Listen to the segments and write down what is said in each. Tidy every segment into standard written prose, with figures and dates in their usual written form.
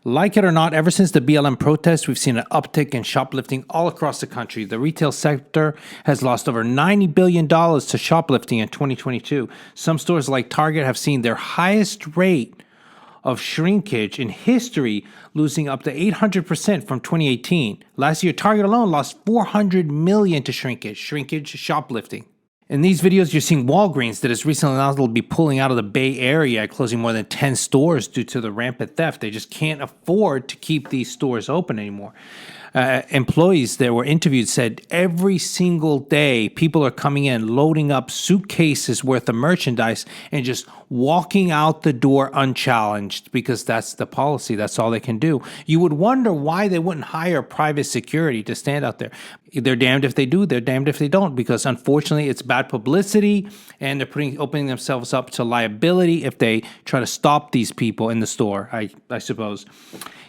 Like it or not, ever since the BLM protests, we've seen an uptick in shoplifting all across the country. The retail sector has lost over $90 billion to shoplifting in 2022. Some stores like Target have seen their highest rate of shrinkage in history, losing up to 800% from 2018. Last year, Target alone lost $400 million to shrinkage, shoplifting. In these videos, you're seeing Walgreens that has recently announced they'll be pulling out of the Bay Area, closing more than 10 stores due to the rampant theft. They just can't afford to keep these stores open anymore. Employees that were interviewed said every single day people are coming in, loading up suitcases worth of merchandise and just walking out the door unchallenged because that's the policy. That's all they can do. You would wonder why they wouldn't hire private security to stand out there. They're damned if they do, they're damned if they don't, because unfortunately it's bad publicity and they're opening themselves up to liability if they try to stop these people in the store, I suppose.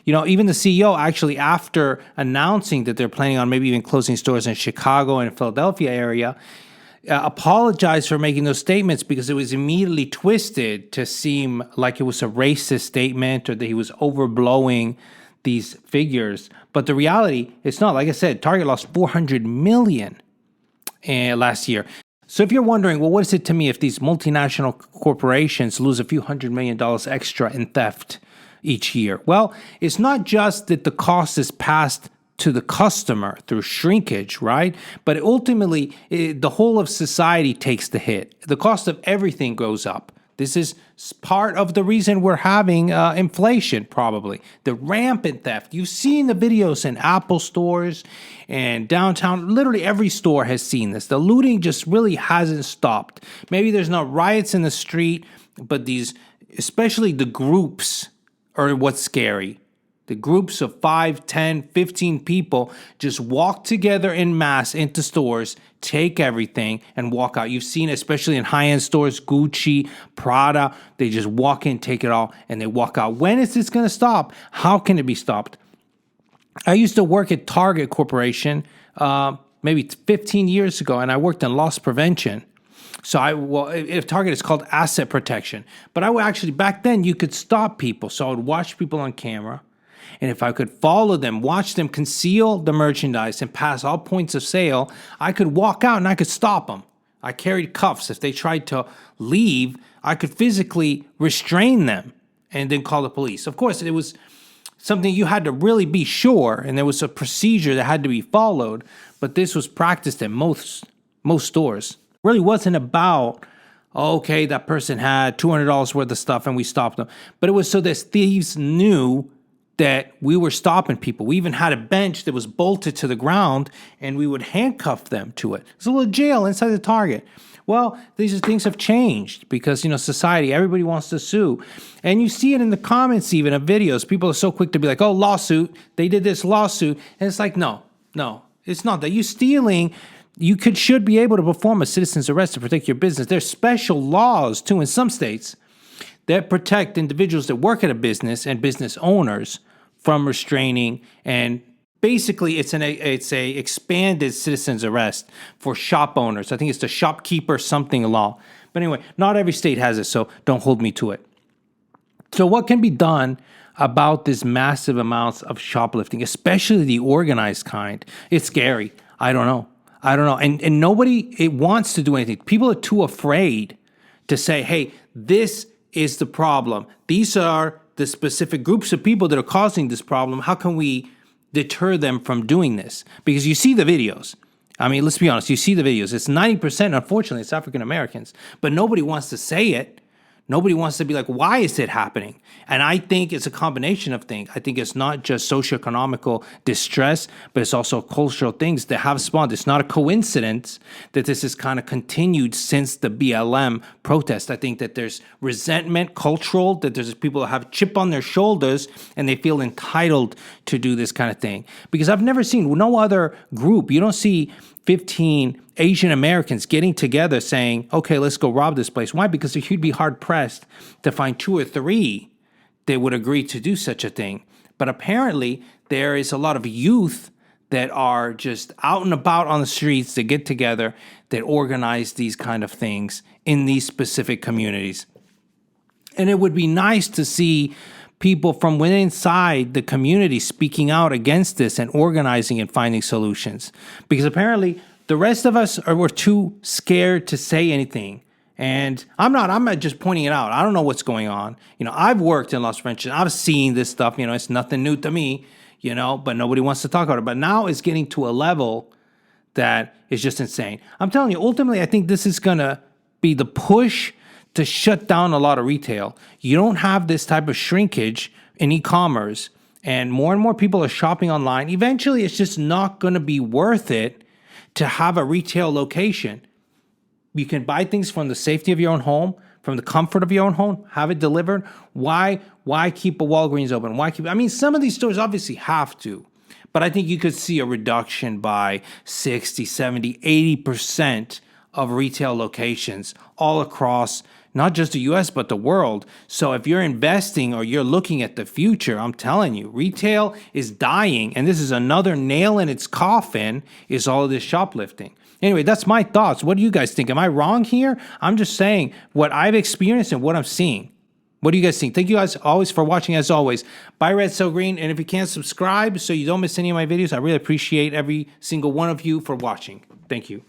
You know, even the CEO actually, after announcing that they're planning on maybe even closing stores in Chicago and Philadelphia area, apologized for making those statements because it was immediately twisted to seem like it was a racist statement or that he was overblowing these figures. But the reality, it's not. Like I said, Target lost $400 million last year. So if you're wondering, well, what is it to me if these multinational corporations lose a few $100 million extra in theft each year? Well, it's not just that the cost is passed to the customer through shrinkage, right? But ultimately, the whole of society takes the hit. The cost of everything goes up. This is part of the reason we're having inflation, probably. The rampant theft. You've seen the videos in Apple stores and downtown. Literally every store has seen this. The looting just really hasn't stopped. Maybe there's not riots in the street, but these, especially the groups, are what's scary. The groups of 5, 10, 15 people just walk together en masse into stores, take everything, and walk out. You've seen, especially in high-end stores, Gucci, Prada, they just walk in, take it all, and they walk out. When is this going to stop? How can it be stopped? I used to work at Target Corporation maybe 15 years ago, and I worked in loss prevention. So if Target is called asset protection. But I would actually, back then, you could stop people. So I would watch people on camera. And if I could follow them, watch them conceal the merchandise and pass all points of sale, I could walk out and I could stop them. I carried cuffs. If they tried to leave, I could physically restrain them and then call the police. Of course, it was something you had to really be sure, and there was a procedure that had to be followed, but this was practiced at most stores. It really wasn't about, okay, that person had $200 worth of stuff and we stopped them. But it was so that thieves knew that we were stopping people. We even had a bench that was bolted to the ground, and we would handcuff them to it. It's a little jail inside the Target. Well, these things have changed because, society, everybody wants to sue. And you see it in the comments even of videos. People are so quick to be like, oh, lawsuit. They did this lawsuit. And it's like, no, it's not that. You stealing, should be able to perform a citizen's arrest to protect your business. There's special laws, too, in some states that protect individuals that work at a business and business owners from restraining, and basically it's a expanded citizen's arrest for shop owners. I think it's the shopkeeper something law. But anyway, not every state has it, so don't hold me to it. So what can be done about this massive amounts of shoplifting, especially the organized kind? It's scary. I don't know. And nobody wants to do anything. People are too afraid to say, hey, this is the problem. These are the specific groups of people that are causing this problem. How can we deter them from doing this? Because you see the videos. I mean, let's be honest. You see the videos. It's 90%, unfortunately, it's African Americans. But nobody wants to say it. Nobody wants to be like, why is it happening? And I think it's a combination of things. I think it's not just socioeconomical distress, but it's also cultural things that have spawned. It's not a coincidence that this is kind of continued since the BLM protest. I think that there's resentment, cultural, that there's people that have chip on their shoulders and they feel entitled to do this kind of thing. Because I've never seen no other group. You don't see 15 Asian Americans getting together saying, okay, let's go rob this place. Why? Because you'd be hard pressed to find 2 or 3 that would agree to do such a thing. But apparently there is a lot of youth that are just out and about on the streets that get together, that organize these kind of things in these specific communities. And it would be nice to see people from within inside the community speaking out against this and organizing and finding solutions. Because apparently the rest of us were too scared to say anything. And I'm not just pointing it out. I don't know what's going on. I've worked in loss prevention. I've seen this stuff. It's nothing new to me, but nobody wants to talk about it. But now it's getting to a level that is just insane. I'm telling you, ultimately, I think this is going to be the push to shut down a lot of retail. You don't have this type of shrinkage in e-commerce, and more people are shopping online. Eventually, it's just not going to be worth it to have a retail location. You can buy things from the safety of your own home, from the comfort of your own home, have it delivered. Why keep a Walgreens open? Some of these stores obviously have to, but I think you could see a reduction by 60, 70, 80% of retail locations all across not just the US, but the world. So if you're investing or you're looking at the future, I'm telling you, retail is dying. And this is another nail in its coffin, is all of this shoplifting. Anyway, that's my thoughts. What do you guys think? Am I wrong here? I'm just saying what I've experienced and what I'm seeing. What do you guys think? Thank you guys always for watching, as always. Buy Red So Green. And if you can't subscribe so you don't miss any of my videos, I really appreciate every single one of you for watching. Thank you.